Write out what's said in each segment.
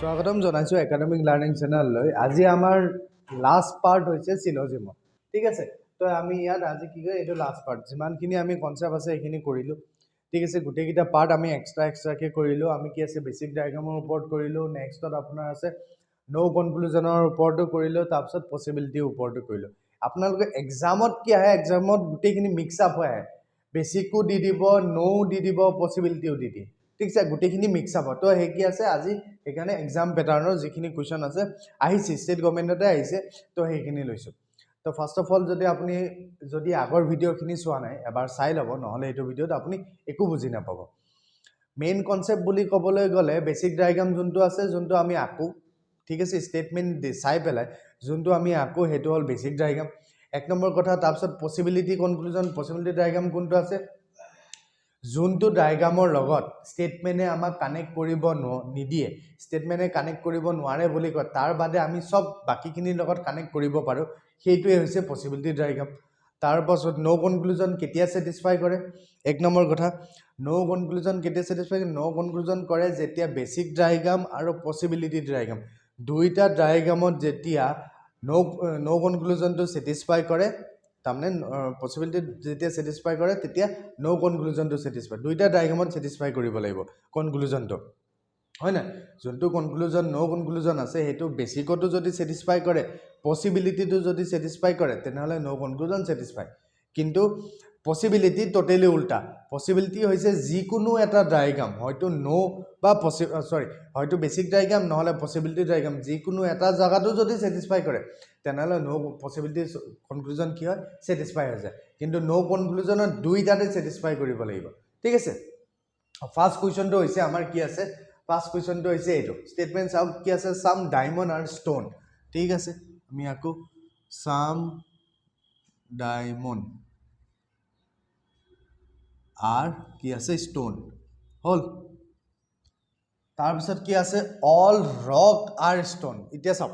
স্বাগতম জনাইছো academic learning চেনেললৈ আজি আমাৰ লাষ্ট পাৰ্ট হৈছে সিলোজিম ঠিক আছে তো আমি ইয়াত আজি কি কয় এটো লাষ্ট পাৰ্ট যিমানখিনি আমি কনসেপ্ট আছে এখিনি কৰিলো ঠিক আছে গুটেকিটা পাৰ্ট আমি এক্সট্ৰাকে কৰিলো আমি কি আছে বেসিক ডায়াগ্ৰামৰ ওপৰত কৰিলো নেক্সটত আপোনাৰ আছে নো কনক্লুজনৰ ওপৰতো কৰিলো তাৰপিছত পসিবিলিটিৰ ওপৰতো কৰিলো আপোনালোকে এক্সামত কি আহে এক্সামত গুটেখিনি মিক্স আপ হৈ আহে বেসিকো দি দিব নো দি দিব পসিবিলিটিও দি দিয়ে ঠিক আছে গুটেখিনি মিক্স আপ তো হে কি আছে আজি এখানে এক্সাম প্যাটাৰ্নৰ যিখিনি কোৱেশ্চন আছে আহিছে ষ্টেট গভৰ্ণমেণ্টতে আহিছে তো সেইখিনি লৈছো তো ফাৰ্স্ট অফ অল যদি আগৰ ভিডিওখিনি চোৱা নাই এবাৰ চাই লব নহলে এইটো ভিডিওত আপুনি একো বুজি নাপাব মেইন কনসেপ্ট বুলি ক'বলৈ গলে বেসিক ডায়াগ্ৰাম যোনটো আছে যোনটো আমি আকো ঠিক আছে স্টেটমেন্ট চাই পেলাই যোনটো আমি আকো হেতু হল বেসিক ডায়াগ্ৰাম এক নম্বৰ কথা তাৰপিছত পসিবিলিটি কনক্লুজন পসিবিলিটি ডায়াগ্ৰাম কোনটো আছে যোনটো ডায়াগ্ৰামৰ লগত স্টেটমেন্টে আমাক কানেক্ট কৰিব নিদিয়ে স্টেটমেন্টে কানেক্ট কৰিব নোৱাৰে বুলি কয় তাৰ বাদে আমি সব বাকিখিনিৰ লগত কানেক্ট কৰিব পাৰো সেইটোৱে হৈছে পসিবিলিটি ডায়াগ্ৰাম তাৰ পাছত নো কনক্লুজন কেতিয়া স্যাটিসফাই কৰে এক নম্বৰ কথা নো কনক্লুজন কেতিয়া স্যাটিসফাই নো কনক্লুজন কৰে যেতিয়া বেসিক ডায়াগ্ৰাম আৰু পসিবিলিটি ডায়াগ্ৰাম দুইটা ডায়াগ্ৰামত যেতিয়া নো কনক্লুজনটো স্যাটিসফাই কৰে তামনে পসিবিলিটি যেতিয়া স্যাটিসফাই কৰে তেতিয়া নো কনক্লুজনটো স্যাটিসফাই দুইটা ডায়াগ্ৰামত স্যাটিসফাই কৰিব লাগিব কনক্লুজনটো হয় না যোনটো কনক্লুজন নো কনক্লুজন আছে হেতু বেসিকটো যদি স্যাটিসফাই কৰে পসিবিলিটিটো যদি স্যাটিসফাই কৰে তেনেহলে নো কনক্লুজন স্যাটিসফাই কিন্তু পসিবিলিটি টোটালি উল্টা পসিবিলিটি হৈছে যিকোনো এটা ডায়াগ্ৰাম হয়তো নো বা হয়তো বেসিক ডায়াগ্ৰাম নহলে পসিবিলিটি ডায়াগ্ৰাম যিকোনো এটা জায়গাটো যদি স্যাটিসফাই কৰে তেনেহলে নো পসিবিলিটি কনক্লুজন কি হয় স্যাটিসফাই হৈ যায় কিন্তু নো কনক্লুজনত দুইটাতে স্যাটিসফাই কৰিব লাগিব ঠিক আছে ফাৰ্স্ট কোৱেশ্চনটো হৈছে আমাৰ কি আছে ফাৰ্স্ট কোৱেশ্চনটো হৈছে এটো স্টেটমেন্টস আউট কি আছে সাম ডায়মণ্ড আৰু ষ্টোন ঠিক আছে আমি আকো সাম ডায়মণ্ড আৰ কি আছে স্টোন হল তাৰপিছত কি আছে অল ৰক আৰ স্টোন ইতিয়া সব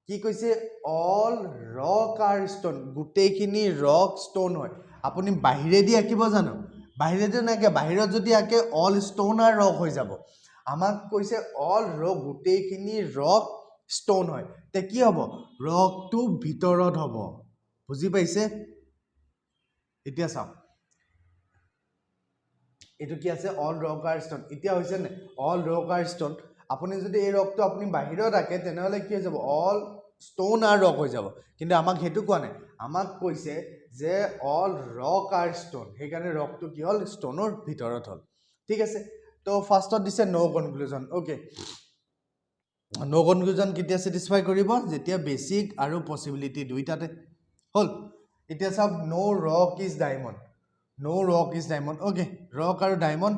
কি কৈছে অল ৰক আৰ স্টোন গুটেখিনি ৰক স্টোন হয় আপুনি বাহিৰেদি আঁকিব জানো বাহিৰেদি নাকে বাহিৰত যদি আঁকে অল স্টোন আৰ ৰক হৈ যাব আমাক কৈছে অল ৰক গুটেখিনি ৰক স্টোন হয় তে কি হ'ব ৰকটো ভিতৰত হ'ব বুজি পাইছে এতিয়া চাওক এটো কি আছে অল ৰক আৰ স্টোন ইতিয়া হৈছে নে অল ৰক আৰ স্টোন আপুনি যদি এই ৰকটো আপুনি বাহিৰত ৰাখে তেনেহলে কি হৈ যাব অল স্টোন আৰ ৰক হৈ যাব কিন্তু আমাক হেতু কোৱা নাই আমাক কৈছে যে অল ৰক আৰ স্টোন হেকাৰণে ৰকটো কি হল স্টোনৰ ভিতৰত হল ঠিক আছে তো ফাৰ্স্টত দিছে no conclusion okay no conclusion কেতিয়া স্যাটিসফাই কৰিব যেতিয়া বেসিক আৰু পসিবিলিটি দুইটাতে হল এতিয়া সব no rock is diamond no rock is diamond okay rock আৰু ডায়মণ্ড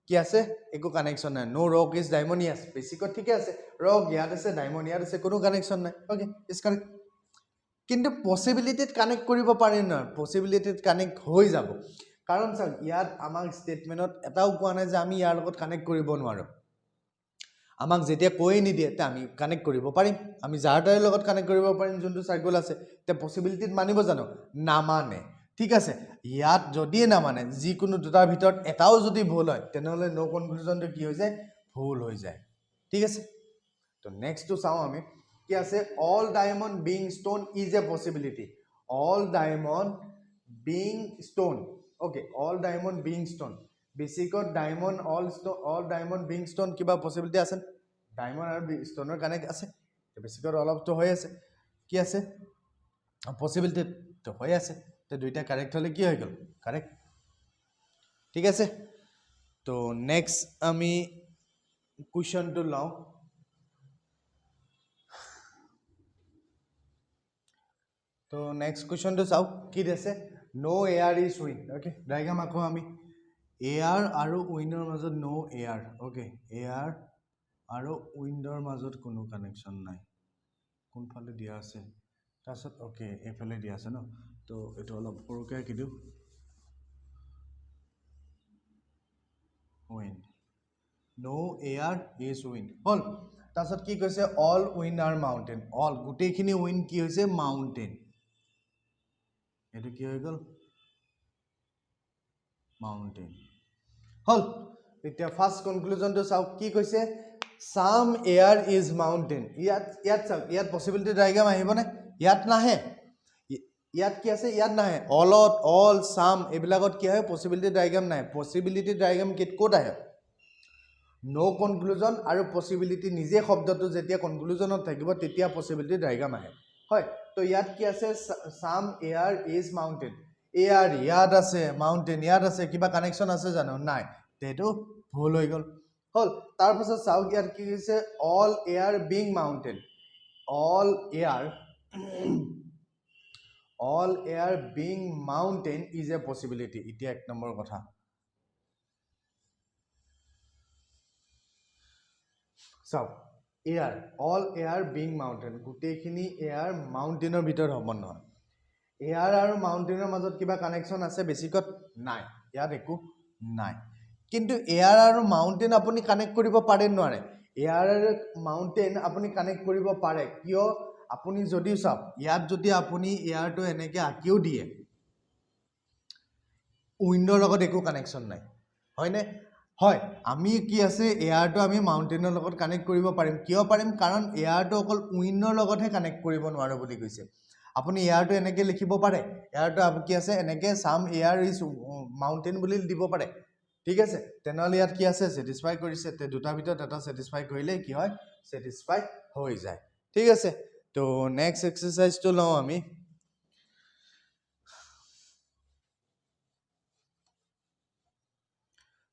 কি আছে একো কানেকশন নাই no rock is diamond yes বেসিকত ঠিক আছে ৰক ইয়াত আছে ডায়মণ্ড ইয়াত আছে কোনো কানেকশন নাই ওকে ইজ কারেক্ট কিন্তু পসিবিলিটিত কানেক্ট কৰিব পাৰি না পসিবিলিটিত কানেক্ট হৈ যাব কাৰণ স্যাৰ ইয়াত আমাক স্টেটমেন্টত এটাও কোৱা নাই যে আমি ইয়াৰ লগত কানেক্ট কৰিব নোৱাৰো আমাক যেতিয়া কৈ নিদিয়ে তে আমি কানেক্ট কৰিব পাৰিম আমি যাৰ তাৰৰ লগত কানেক্ট কৰিব পাৰিম যোনটো সাৰ্কেল আছে তে পসিবিলিটিত মানিব জানো না মানে ঠিক আছে ইয়াত যদি না মানে যিকোনো দুটাৰ ভিতৰত এটাও যদি ভুল হয় তেনেহলে নো কনক্লুজনটো কি হৈ যায় ভুল হৈ যায় ঠিক আছে তো নেক্সট টু চাও আমি কি আছে all diamond being stone is a possibility all diamond being stone okay all diamond being stone বেসিকত diamond all diamond being stone কিবা পসিবিলিটি আছে ডায়মণ্ড আৰু স্টোনৰ কানেক্ট আছে বেসিকত অলপটো হৈ আছে কি আছে পসিবিলিটি তো হৈ আছে তো দুইটা কারেক্ট হলে কি হৈ গল কারেক্ট ঠিক আছে তো নেক্সট আমি কোৱেশ্চনটো লও তো নেক্সট কোৱেশ্চনটো চাও কি দিছে নো air is win okay diagram আকো আমি এয়াৰ আৰু উইনৰ মাজত নো এয়াৰ ওকে এয়াৰ আৰু উইন্ডৰ মাজত কোনো কানেকশন নাই কোনফালে দিয়া আছে তাৰছত ওকে এফালে দিয়া আছে ন তো এটো অলপ সৰুকৈ কিদু wind no air is wind হল তাৰছত কি কৈছে all wind are mountain all গুটেখিনি উইন কি হৈছে মাউন্টেন এটো কি হৈ গল মাউন্টেন হল এতিয়া ফার্স্ট কনক্লুজনটো চাও কি কৈছে some air is mountain ইয়াত চাওক ইয়াত পসিবিলিটি ডায়াগ্ৰাম আহিবনে ইয়াত নাহে ইয়াত কি আছে ইয়াত নাহে all some এবিলাকত কি হয় পসিবিলিটি ডায়াগ্ৰাম নাই পসিবিলিটি ডায়াগ্ৰাম ক'ত আহে নো কনক্লুজন আৰু পসিবিলিটি নিজে শব্দটো যেতিয়া কনক্লুজনত থাকিব তেতিয়া পসিবিলিটি ডায়াগ্ৰাম আহে হয় তো ইয়াত কি আছে some air is mountain air ইয়াত আছে mountain ইয়াত আছে কিবা কানেকশন আছে জানো নাই তেটো ভুল হৈ গল হল তাৰ পাছত চাওক ইয়াত কি হৈছে all air being mountain all air being mountain is a possibility এতিয়া এক নম্বৰ কথা চাওক air all air being mountain গুটেখিনি air mountainৰ ভিতৰ হ'ব নহয় air আৰু mountainৰ মাজত কিবা কানেকশন আছে বেছিকত নাই ইয়াত একো নাই কিন্তু air আৰু mountain আপুনি কানেক্ট কৰিব পাৰে নোৱাৰে air আৰু mountain আপুনি কানেক্ট কৰিব পাৰে কিয় আপুনি যদি চাওক ইয়াত যদি আপুনি এয়াৰটো এনেকে আকিও দিয়ে উইন্ডৰ লগত একো কানেকশন নাই হয়নে হয় আমি কি আছে এয়াৰটো আমি মাউন্টেনৰ লগত কানেক্ট কৰিব পাৰিম কিয় পাৰিম কাৰণ এয়াৰটো অকল উইন্ডৰ লগতহে কানেক্ট কৰিব নোৱাৰো বুলি কৈছে আপুনি এয়াৰটো এনেকে লিখিব পাৰে এয়াৰটো আপু কি আছে এনেকে সাম এয়াৰ ইজ মাউন্টেন বুলি দিব পাৰে ঠিক আছে তেনেহলে ইয়াত কি আছে স্যাটিসফাই কৰিছে তে দুটা ভিতৰত এটা স্যাটিসফাই কৰিলে কি হয় স্যাটিসফাই হৈ যায় ঠিক আছে তো নেক্সট এক্সারসাইজ তো লও আমি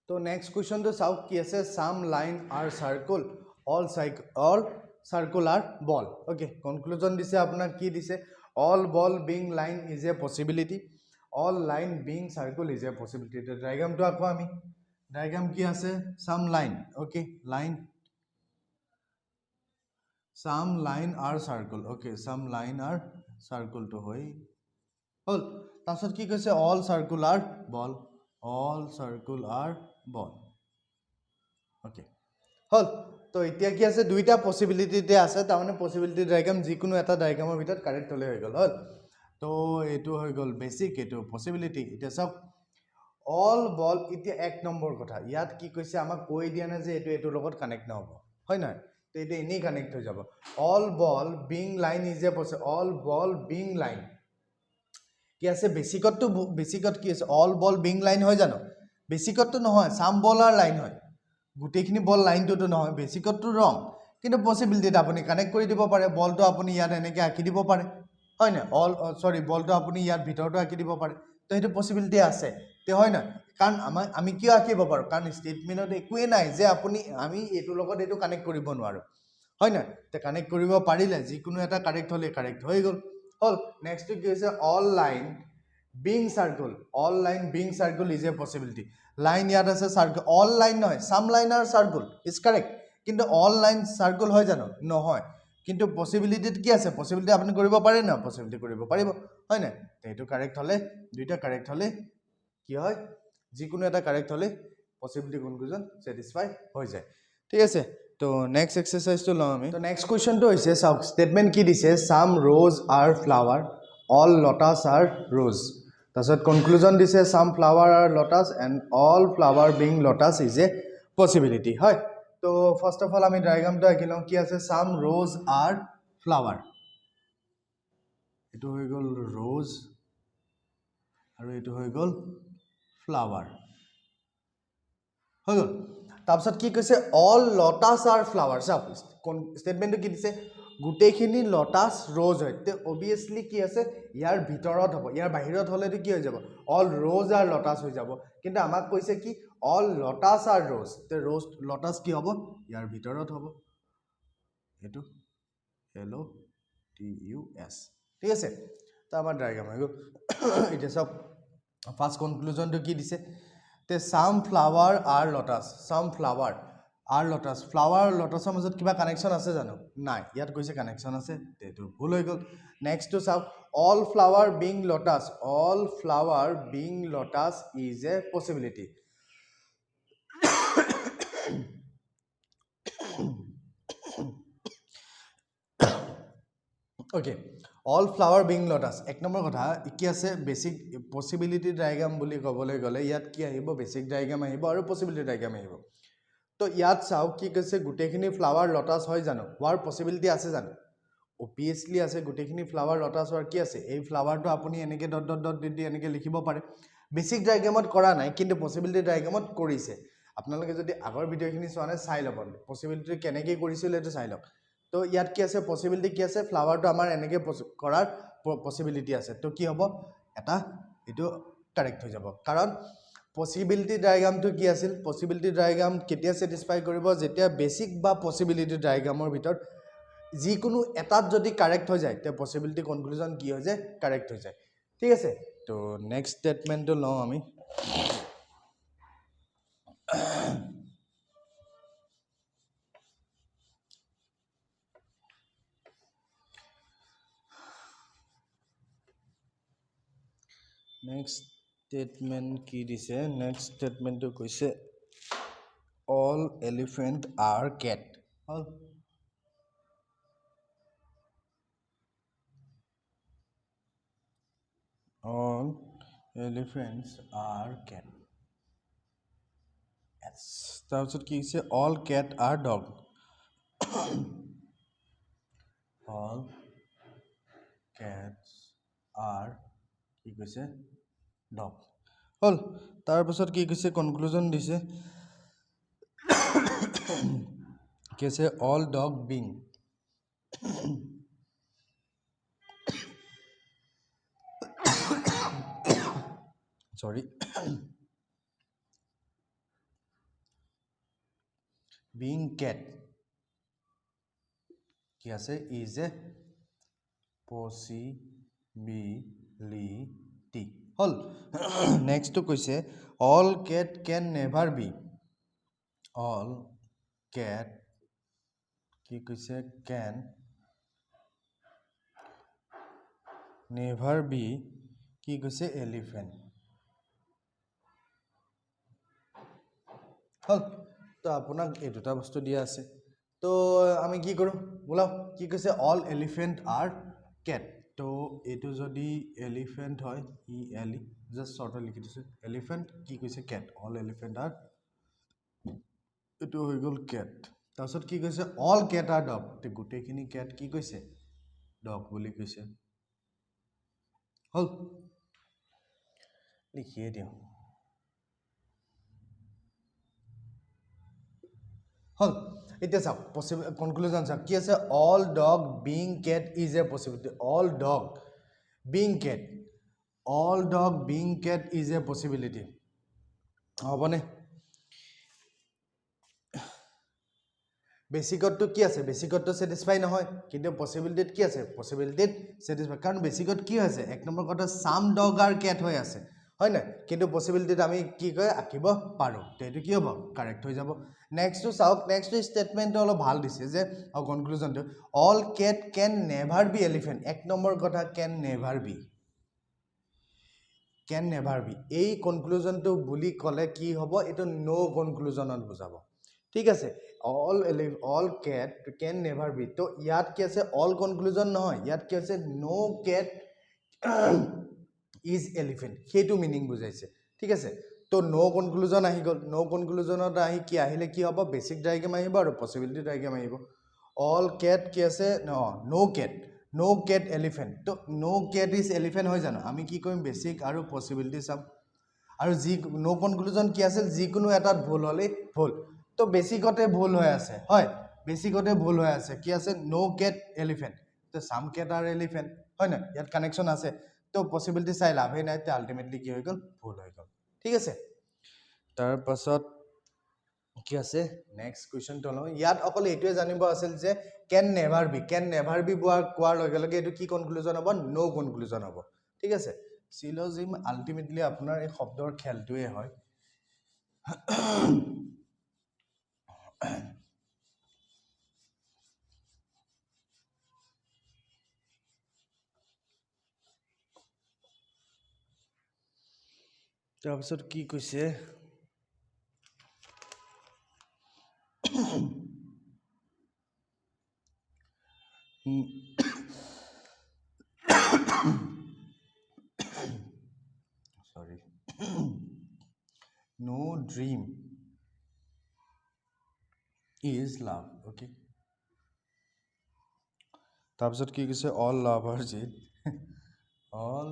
तो नेक्स्ट क्वेश्चन तो साउ की আছে some line are circle all circular ball okay conclusion দিছে আপোনাৰ কি দিছে all ball being line is a possibility all line being circle is a possibility তো ডায়াগ্রাম তো আকো আমি ডায়াগ্রাম কি আছে some line okay line some line are circle okay some line are circle to hoy হল তাছত কি কৈছে all circular ball okay হল তো এতিয়া কি আছে দুইটা পসিবিলিটি তে আছে তাৰমানে পসিবিলিটি ডায়াগ্ৰাম যিকোনো এটা ডায়াগ্ৰামৰ ভিতৰত কাৰেক্ট হলে হৈ গল হল তো এটো হৈ গল বেসিক এটো পসিবিলিটি এটা সব অল বল এতিয়া এক নম্বৰ কথা ইয়াত কি কৈছে আমাক কৈ দিয়া না যে এটো লগত কানেক্ট নহব হয় না তো এটা এনি কানেক্ট হৈ যাব all ball being line is a all ball being line কি আছে বেসিকত কি আছে অল বল বিং লাইন হয় জানো বেসিকত তো নহয় সাম বলাৰ লাইন হয় গুটেখিনি বল লাইনটো তো নহয় বেসিকত তো ৰং কিন্তু পসিবিলিটি আপুনি কানেক্ট কৰি দিব পাৰে বলটো আপুনি ইয়াত এনেকে আকি দিব পাৰে হয় না অল সৰি বলটো আপুনি ইয়াত ভিতৰটো আকি দিব পাৰে তো হেতু পসিবিলিটি আছে তে হয় না কাৰণ আমি কিয় আকিব পাৰো কাৰণ ষ্টেটমেন্টত একোৱে নাই যে আপুনি আমি এটো লগত এটো কানেক্ট কৰিব নোৱাৰো হয় না তে কানেক্ট কৰিব পাৰিলে যিকোনো এটা কাৰেক্ট হলে কাৰেক্ট হৈ গল হল নেক্সট কি হৈছে all line being circle is a possibility line ইয়াত আছে circle all line নহয় some line are circle is correct কিন্তু all line circle হয় জানো নহয় কিন্তু পসিবিলিটি কি আছে পসিবিলিটি আপুনি কৰিব পাৰে না পসিবিলিটি কৰিব পাৰিব হয় না এটো কাৰেক্ট হলে দুইটা কাৰেক্ট হলে কি হয় যিকোনো এটা কাৰেক্ট হলে পসিবিলিটি কনক্লুজন স্যাটিসফাই হৈ যায় ঠিক আছে তো নেক্সট এক্সারসাইজ তো লও আমি তো নেক্সট কোশ্চেন তো হইছে সাব স্টেটমেন্ট কি দিছে some rose are flower all lotus are rose তাছত কনক্লুজন দিছে some flower are lotus and all flower being lotus is a possibility হয় তো ফার্স্ট অফ অল আমি ডায়াগ্রামটো আঁকিলও কি আছে সাম রোজ আর ফ্লাওয়ার এটো হৈ গল রোজ আৰু এটো হৈ গল ফ্লাওয়াৰ হৈ গল তাৰপিছত কি কৈছে অল লোটাস আর ফ্লাওয়ার সব স্টেটমেন্টটো কি দিছে গুটেখিনি লোটাস রোজ হয় তে অবিয়াসলি কি আছে ইয়াৰ ভিতৰত হ'ব ইয়াৰ বাহিৰত হলেটো কি হৈ যাব অল রোজ আর লোটাস হৈ যাব কিন্তু আমাক কৈছে কি অল লোটাস আর রোজ তে রোজ লোটাস কি হ'ব ইয়াৰ ভিতৰত হ'ব এটো LOTUS ঠিক আছে তো আমাৰ ডায়াগ্ৰাম হৈ গল এটা সব ফার্স্ট কনক্লুজন তো কি দিছে তে সাম flower are lotus sum flower are lotus flower লোটাসৰ মাজত কিবা কানেকশন আছে জানো নাই ইয়াত কৈছে কানেকশন আছে তেটো ভুল হৈ গল নেক্সট তো চাও all flower being lotus is a possibility okay all flower being lotus এক নম্বৰ কথা কি আছে বেসিক পসিবিলিটি ডায়াগ্ৰাম বুলি কবলৈ গলে ইয়াত কি আহিব বেসিক ডায়াগ্ৰাম আহিব আৰু পসিবিলিটি ডায়াগ্ৰাম আহিব তো ইয়াত চাওক কি কৈছে গোটেইখিনি ফ্লাৱাৰ লটাছ হয় জানো হোৱাৰ পসিবিলিটি আছে জানো অবভিয়াছলি আছে গোটেইখিনি ফ্লাৱাৰ লটাছ হোৱাৰ কি আছে এই ফ্লাৱাৰটো আপুনি এনেকৈ ডট ডট ডট দি এনেকৈ লিখিব পাৰে বেছিক ডায়াগ্ৰামত কৰা নাই কিন্তু পসিবিলিটি ডায়াগ্ৰামত কৰিছে আপোনালোকে যদি আগৰ ভিডিঅ'খিনি চোৱা নাই চাই ল'ব পসিবিলিটি কেনেকৈ কৰিছিল এইটো চাই লওক তো ইয়াত কি আছে পসিবিলিটি কি আছে ফ্লাৱাৰটো আমাৰ এনেকৈ কৰাৰ পসিবিলিটি আছে তো কি হ'ব এটা এইটো কাৰেক্ট হৈ যাব কাৰণ পসিবিলিটি ডায়াগ্ৰামটো কি আছিল পসিবিলিটি ডায়াগ্ৰাম কেতিয়া সেটিসফাই কৰিব যেতিয়া বেসিক বা পসিবিলিটি ডায়াগ্ৰামৰ ভিতৰত যিকোনো এটাত যদি কাৰেক্ট হৈ যায় তে পসিবিলিটি কনক্লুজন কি হৈ যায় কাৰেক্ট হৈ যায় ঠিক আছে তো নেক্সট স্টেটমেন্টটো লওঁ আমি next statement কি দিছে next statement to কৈছে all elephant are cat all elephants are cat yes তাৰপিছত কি কৈছে all cat are dog all cats are কি কৈছে dog হল তাৰপিছত কি কৈছে কনক্লুজন দিছে कैसे all dog being sorry being cat কি আছে is a possibility hall next to কৈছে all cat can never be all cat কি কৈছে can never be কি কৈছে elephant হল তো আপোনাক এই দুটা বস্তু দিয়া আছে তো আমি কি কৰো বলাও কি কৈছে অল এলিফেন্ট আৰ কেট তো এটো যদি এলিফেন্ট হয় ই এলি জাস্ট শৰ্ট লিখি দিছে এলিফেন্ট কি কৈছে কেট অল এলিফেন্ট আৰ এটো হৈ গল কেট তাৰছত কি কৈছে অল কেট আৰ ডগ তে গুটেখিনি কেট কি কৈছে ডগ বুলি কৈছে হল লিখিয়ে দিও হল এটা চাও পসিবল কনক্লুজন চাও কি আছে all dog being cat is a possibility all dog being cat all dog being cat is a possibility হবনে বেসিকত কি আছে বেসিকত স্যাটিসফাই নহয় কিন্তু পসিবিলিটিত কি আছে পসিবিলিটিত স্যাটিসফাই কারণ বেসিকত কি আছে এক নম্বৰ কথা সাম ডগ আর ক্যাট হৈ আছে হয় না কিন্তু পসিবিলিটিত আমি কি কয় আকিব পাৰো তো এটো কি হ'ব কারেক্ট হৈ যাব নেক্সট টু চাওক নেক্সট টু স্টেটমেন্ট অলপ ভাল দিছে যে কনক্লুজনটো all cat can never be elephant এক নম্বৰ কথা ক্যান নেভার বি এই কনক্লুজনটো বুলি কলে কি হ'ব এটো নো কনক্লুজনত বুজাব ঠিক আছে all cat can never be তো ইয়াত কি আছে all conclusion নহয় ইয়াত কি আছে no cat is elephant হেতু মিনিং বুজাইছে ঠিক আছে তো no conclusion আহি গল no conclusionত আহি কি আহিলে কি হ'ব বেসিক ডায়াগ্ৰাম আহিব আৰু পসিবিলিটি ডায়াগ্ৰাম আহিব all cat কি আছে no cat elephant তো no cat is elephant হৈ জানো আমি কি কৰিম বেসিক আৰু পসিবিলিটি চাম আৰু যি নো কনক্লুজন কি আছিল যিকোনো এটাত ভুল হলে ভুল তো বেসিকতে ভুল হৈ আছে হয় বেসিকতে ভুল হৈ আছে কি আছে নো কেট এলিফেন্ট তো সাম কেট আর এলিফেন্ট হয় না ইয়াত কানেকশন আছে তো পসিবিলিটি চাই লাভে নাই তে আলটিমেটলি কি হৈ গল ভুল হৈ গল ঠিক আছে তাৰ পাছত কি আছে নেক্সট কোৱেশ্চন তো লওঁ ইয়াত অকল এটোৱে জানিব আছিল যে ক্যান নেভাৰ বি কোৱাৰ লগে লগে এটো কি কনক্লুজন হ'ব নো কনক্লুজন হ'ব ঠিক আছে সিলোজিম আলটিমেটলি আপোনাৰ এই শব্দৰ খেলটোৱে হয় তাৰপিছত কি কৈছে sorry no dream is love okay তাৰপিছত কি কৈছে অল লাভ আৰ জিত অল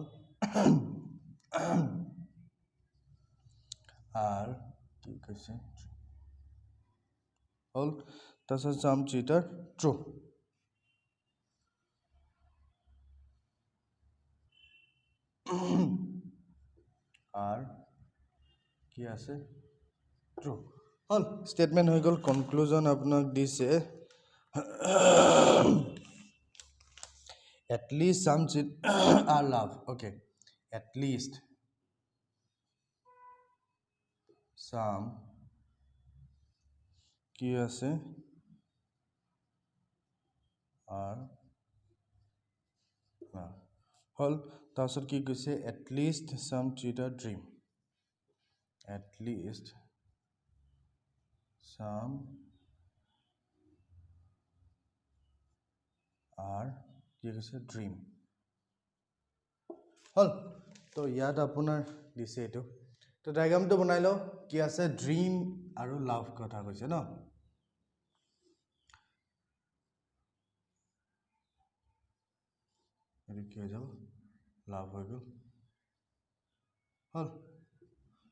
আৰ কি কৈছে হ'ল তাৰপিছত চাম চিটাৰ ট্ৰু আৰ কি আছে ট্ৰু হ'ল ষ্টেটমেণ্ট হৈ গ'ল কনক্লুজন আপোনাক দিছে at least some are love okay at least some কি আছে আর হ'ল তাৰপিছত কি কৈছে at least some cheater dream at least some are কি কৈছে dream হ'ল তো ইয়াত আপোনাৰ দিছে এইটো তো ডায়াগ্ৰামটো বনাই লওঁ কি আছে ড্ৰিম আৰু লাভ কথা কৈছে ন এইটো কি হৈ যাব লাভ হৈ গ'ল হ'ল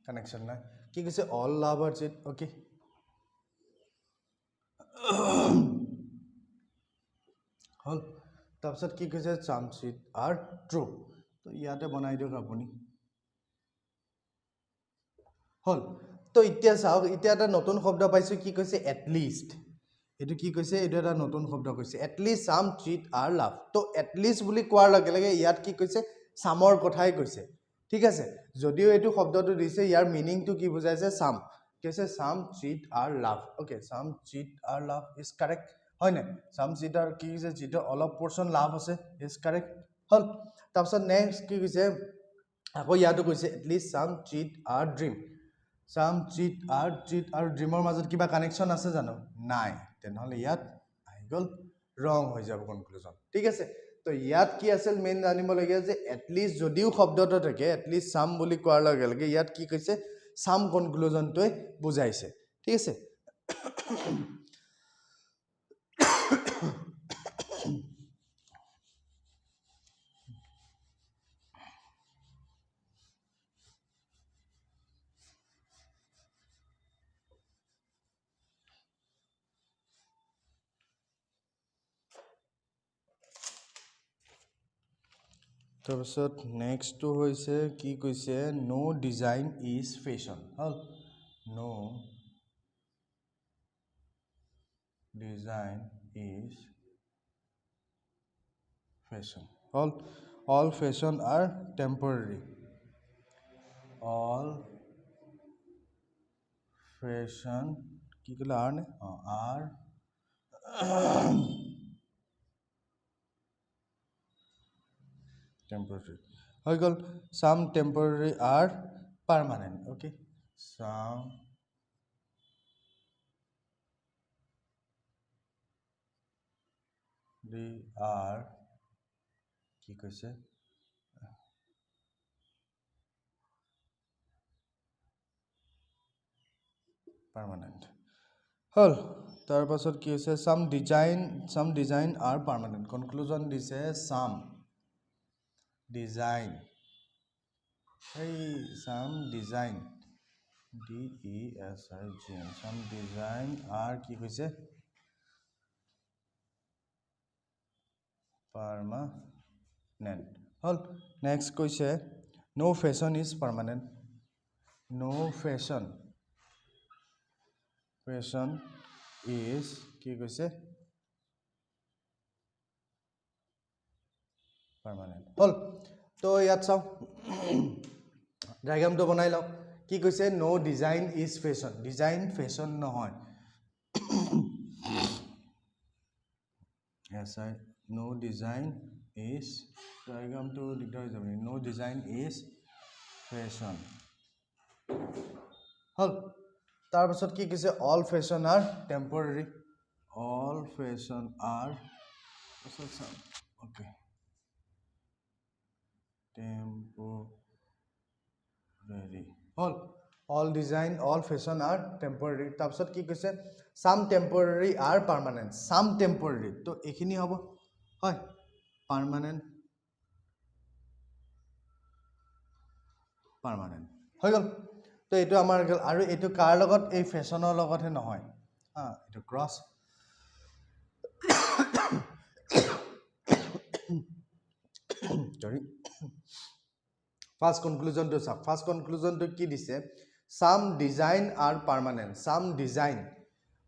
কানেকশ্যন নাই কি কৈছে all love are cheat okay হ'ল তাৰপিছত কি কৈছে চাম চিট আৰ ট্ৰু তো ইয়াতে বনাই দিয়ক আপুনি হ'ল তো এতিয়া চাওক এতিয়া এটা নতুন শব্দ পাইছোঁ কি কৈছে এটলিষ্ট এইটো কি কৈছে এইটো এটা নতুন শব্দ কৈছে এটলিষ্ট চাম চিট আৰ লাভ তো এটলিষ্ট বুলি কোৱাৰ লগে লগে ইয়াত কি কৈছে চামৰ কথাই কৈছে ঠিক আছে যদিও এইটো শব্দটো দিছে ইয়াৰ মিনিংটো কি বুজাইছে চাম কৈছে some cheat are love okay some cheat are love is correct হয় নাই চাম চিটাৰ কি কৈছে চিটাৰ অলপ পৰ্চন লাভ আছে ইজ কাৰেক্ট হ'ল তাৰপিছত নেক্সট কি কৈছে আকৌ ইয়াতো কৈছে এটলিষ্ট চাম চিট আৰ ড্ৰিম চাম চিট আৰু ড্ৰিমৰ মাজত কিবা কানেকশ্যন আছে জানো নাই তেনেহ'লে ইয়াত আহি গ'ল ৰং হৈ যাব কনক্লুজন ঠিক আছে তো ইয়াত কি আছিল মেইন জানিবলগীয়া যে এটলিষ্ট যদিও শব্দটো থাকে এটলিষ্ট চাম বুলি কোৱাৰ লগে লগে ইয়াত কি কৈছে চাম কনক্লুজনটোৱে বুজাইছে ঠিক আছে তাৰপিছত নেক্সটটো হৈছে কি কৈছে ন' ডিজাইন ইজ ফেশ্বন হ'ল no' design is fashion all fashion are temporary all fashion কি ক'লে are নে are temporary হৈ গ'ল some temporary are permanent okay some they are কি কৈছে পাৰ্মানেণ্ট হ'ল তাৰপাছত কি হৈছে চাম ডিজাইন আৰ পাৰ্মানেণ্ট কনক্লুজন দিছে চাম ডিজাইন এই some design DESIGN some design are কি কৈছে পাৰ্মানেণ্ট হ'ল নেক্সট কৈছে no' fashion is permanent no' fashion is কি কৈছে পাৰ্মানেণ্ট হ'ল তো ইয়াত চাওঁ ডায়াগ্ৰামটো বনাই লওঁ কি কৈছে no' design is fashion design fashion নহয় no design is ডায়াগ্ৰামটো দিগদাৰ হৈ যাব no design is fashion হ'ল তাৰপাছত কি কৈছে all fashion are temporary all fashion are okay temporary হ'ল all design all fashion are temporary তাৰপিছত কি কৈছে some temporary are permanent some temporary তো এখিনি হ'ব হয় permanent হৈ গল তো এটো আমাৰ গল আৰু এটো কাৰ লগত এই ফ্যাশনৰ লগতহে নহয় হা এটো cross sorry First conclusion to sub. First conclusion to ki dise. Some design are permanent. Some design.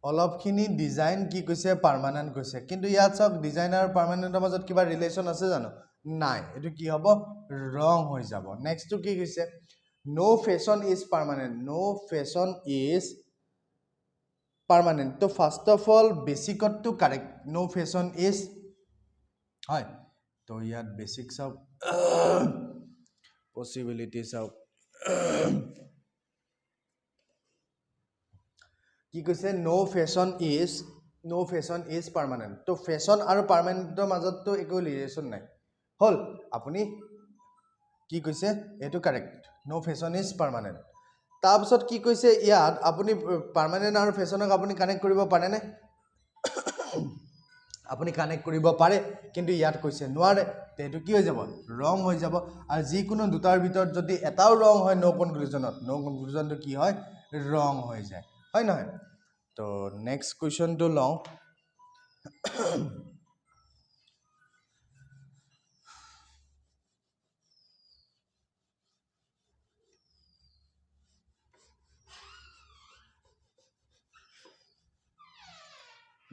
All of khini design ki koise permanent koise. Kintu yat sab design are permanent er মাজত kiba relation ase jano? Nai. Etu ki hobo? Wrong hoi jabo. Next to ki koise? No fashion is permanent. No fashion is permanent. So first of all, basic to correct. No fashion is. Hai. So yat basics of. Possibilities of কি কৈছে no fashion is permanent তো fashion আৰু permanent ৰ মাজত তো একো relation নাই হল আপুনি কি কৈছে এটো correct no fashion is permanent তাৰপিছত কি কৈছে ইয়াত আপুনি permanent আৰু fashionক আপুনি কানেক্ট কৰিব পাৰে নে আপুনি কানেক্ট কৰিব পাৰে কিন্তু ইয়াত কৈছে নোৱাৰে তেটো কি হৈ যাব ৰং হৈ যাব আৰু যি কোনো দুটাৰ ভিতৰত যদি এটাও ৰং হয় নো কনক্লুজনটো কি হয় ৰং হৈ যায় হয় নহয় তো নেক্সট কোৱেশ্চনটো লও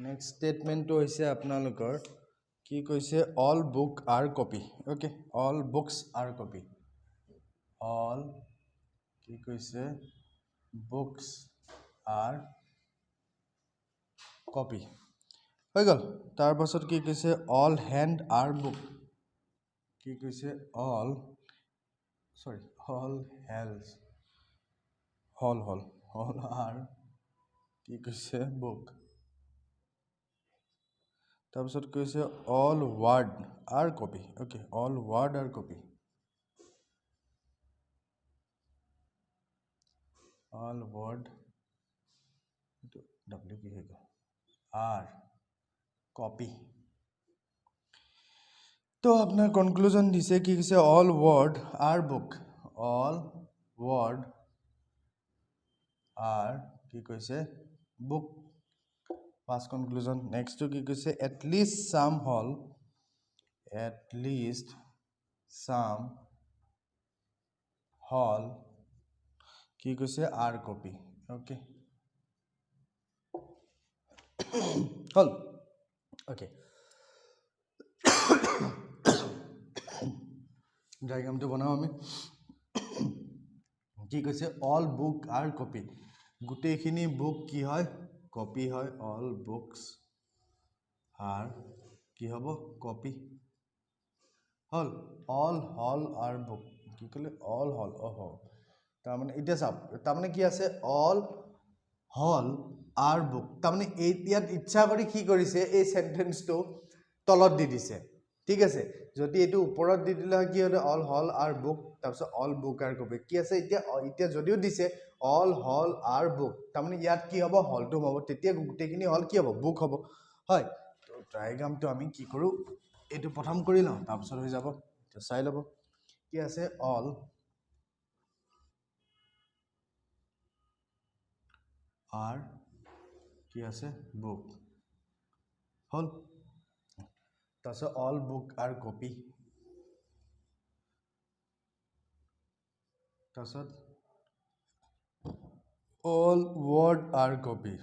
নেক্সট স্টেটমেন্টটো হৈছে আপোনালোকৰ কি কৈছে all book are copy okay all books are copy all কি কৈছে books are copy হৈ গল তাৰ পাছত কি কৈছে all hand are book কি কৈছে all hands all are কি কৈছে book তাৰপিছত কৈছে all word are copy okay all word are copy all word w কি হৈ গল are copy তো আপনার কনক্লুজন দিছে কি কৈছে all word are book all word are কি কৈছে book First conclusion. Next to ki kaise at least some hall ki kaise are copy. Okay. Hall. Okay. Diagram to banao ami. Ki kaise all book are copy. Gute khini book ki hoy copy hoy all books are কি হব copy hall all hall are book কি কলে all hall ওহ তার মানে এটা সব তার মানে কি আছে all hall are book তার মানে এইয়াত ইচ্ছা কৰি কি কৰিছে এই সেন্টেন্সটো তলত দি দিছে ঠিক আছে যদি এটো ওপৰত দি দিলে কি হলে all hall are book তাৰপিছত all book are copy কি আছে এতিয়া যদিও দিছে all hall are book তার মানে ইয়াত কি হ'ব হলটো হ'ব তেতিয়া গুটেখিনি হল কি হ'ব বুক হ'ব হয় ট্ৰাইগ্ৰামটো আমি কি কৰো এটো প্ৰথম কৰি লওঁ তাৰপিছত হৈ যাব তো চাই লব কি আছে all are কি আছে book হল তাৰপিছত all book are copy তাৰপিছত all word are copy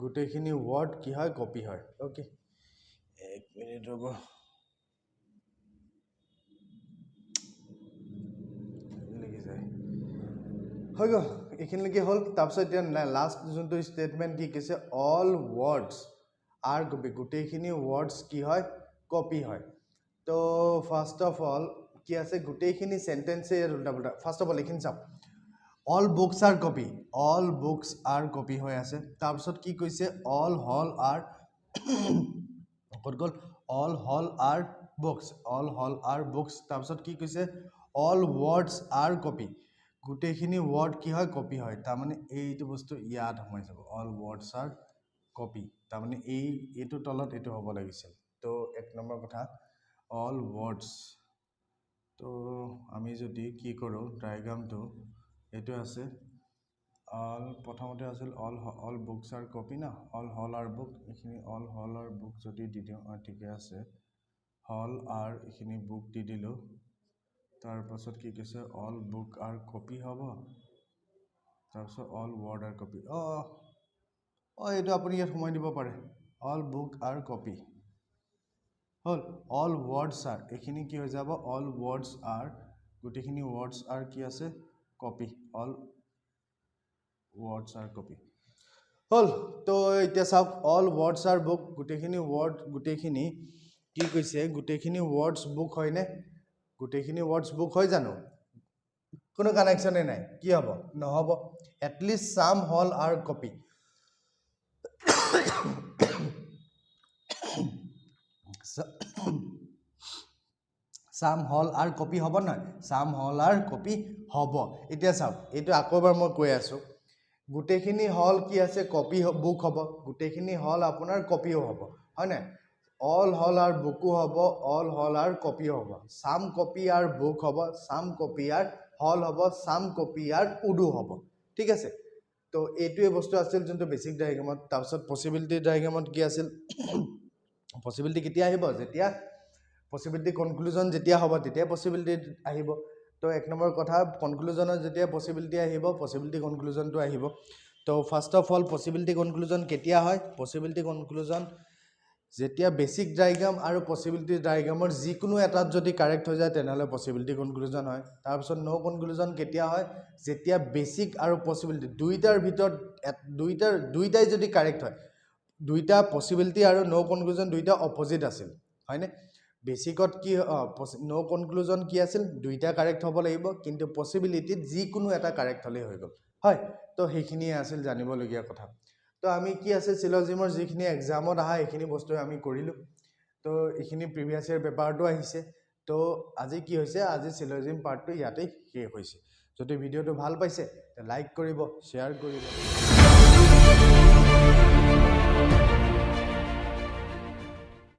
গুটেখিনি word কি হয় কপি হয় ওকে এক মিনিট ৰব লাগি যায় হৈ গল এখিনলৈকে হল তাৰপিছত এতিয়া লাষ্ট যোনটো ষ্টেটমেন্ট কি কৈছে all words are copy গুটেখিনি words কি হয় কপি হয় তো ফার্স্ট অফ অল কি আছে গুটেখিনি সেন্টেন্সে উল্টা পুল্টা ফার্স্ট অফ অল এখিন চাপ all books are copy হৈ আছে তাৰপিছত কি কৈছে all hall are ক'ত গল all hall are books তাৰপিছত কি কৈছে অল ৱৰ্ডছ আৰ কপি গোটেইখিনি ৱৰ্ড কি হয় কপি হয় তাৰমানে এইটো বস্তু ইয়াত সোমাই যাব অল ৱৰ্ডছ আৰ কপি তাৰমানে এইটো তলত এইটো হ'ব লাগিছিল তো এক নম্বৰ কথা অল ৱৰ্ডছ তো আমি যদি কি কৰোঁ ডায়াগ্ৰামটো এইটো আছে অল প্ৰথমতে আছিল অল বুকছ আৰ কপি না অল হল আৰ বুক এইখিনি অল হল আৰ বুক যদি দি দিওঁ ঠিকে আছে হল আৰ এইখিনি বুক দি দিলোঁ তাৰপাছত কি কৈছে অল বুক আৰ কপি হ'ব তাৰপাছত অল ৱৰ্ড আৰ কপি এইটো আপুনি ইয়াত সোমাই দিব পাৰে অল বুক আৰ কপি হ'ল অল ৱৰ্ডছ আৰ এইখিনি কি হৈ যাব অল ৱৰ্ডছ আৰ গোটেইখিনি ৱৰ্ডছ আৰ কি আছে copy all words R copy হ'ল তো এতিয়া চাওক অল ৱৰ্ডছ আৰ বুক গোটেইখিনি কি কৈছে গোটেইখিনি ৱৰ্ডছ বুক হয়নে গোটেইখিনি ৱৰ্ডছ বুক হয় জানো কোনো কানেকশ্যনে নাই কি হ'ব নহ'ব এটলিষ্ট চাম হল আৰ কপি চাম হল আৰ কপি হ'ব নহয় চাম হল আৰ কপি হ'ব এতিয়া চাওক এইটো আকৌ এবাৰ মই কৈ আছোঁ গোটেইখিনি হল কি আছে কপি বুক হ'ব গোটেইখিনি হল আপোনাৰ কপিও হ'ব হয় নাই অল হল আৰ বুকো হ'ব অল হল আৰ কপিও হ'ব চাম কপি আৰ বুক হ'ব চাম কপি আৰ হল হ'ব চাম কপি আৰ উডো হ'ব ঠিক আছে তো এইটোৱে বস্তু আছিল যোনটো বেছিক ডায়াগ্ৰামত তাৰপিছত পচিবিলিটি ডায়াগ্ৰামত কি আছিল পচিবিলিটি কেতিয়া আহিব যেতিয়া পচিবিলিটি কনক্লুজন যেতিয়া হ'ব তেতিয়া পচিবিলিটি আহিব তো এক নম্বৰ কথা কনক্লুজনত যেতিয়া পচিবিলিটি আহিব পচিবিলিটি কনক্লুজনটো আহিব তো first of all possibility conclusion কেতিয়া হয় পচিবিলিটি কনক্লুজন যেতিয়া বেছিক ডায়াগ্ৰাম আৰু পচিবিলিটি ডায়াগ্ৰামৰ যিকোনো এটাত যদি কাৰেক্ট হৈ যায় তেনেহ'লে পচিবিলিটি কনক্লুজন হয় তাৰপিছত ন' কনক্লুজন কেতিয়া হয় যেতিয়া বেছিক আৰু পচিবিলিটি দুইটাৰ ভিতৰত দুইটাই যদি কাৰেক্ট হয় দুইটা পচিবিলিটি আৰু ন' কনক্লুজন দুইটা অপজিট আছিল হয়নে বেছিকত কি ন' কনক্লুজন কি আছিল দুইটা কাৰেক্ট হ'ব লাগিব কিন্তু পচিবিলিটিত যিকোনো এটা কাৰেক্ট হ'লেই হৈ গ'ল হয় তো সেইখিনিয়ে আছিল জানিবলগীয়া কথা তো আমি কি আছে চিলজিমৰ যিখিনি এক্সামত আহা এইখিনি বস্তু আমি কৰিলোঁ তো এইখিনি প্ৰিভিয়াছ ইয়াৰ পেপাৰটো আহিছে তো আজি কি হৈছে আজি চিলজিম পাৰ্টটো ইয়াতেই শেষ হৈছে যদি ভিডিঅ'টো ভাল পাইছে লাইক কৰিব শ্বেয়াৰ কৰিব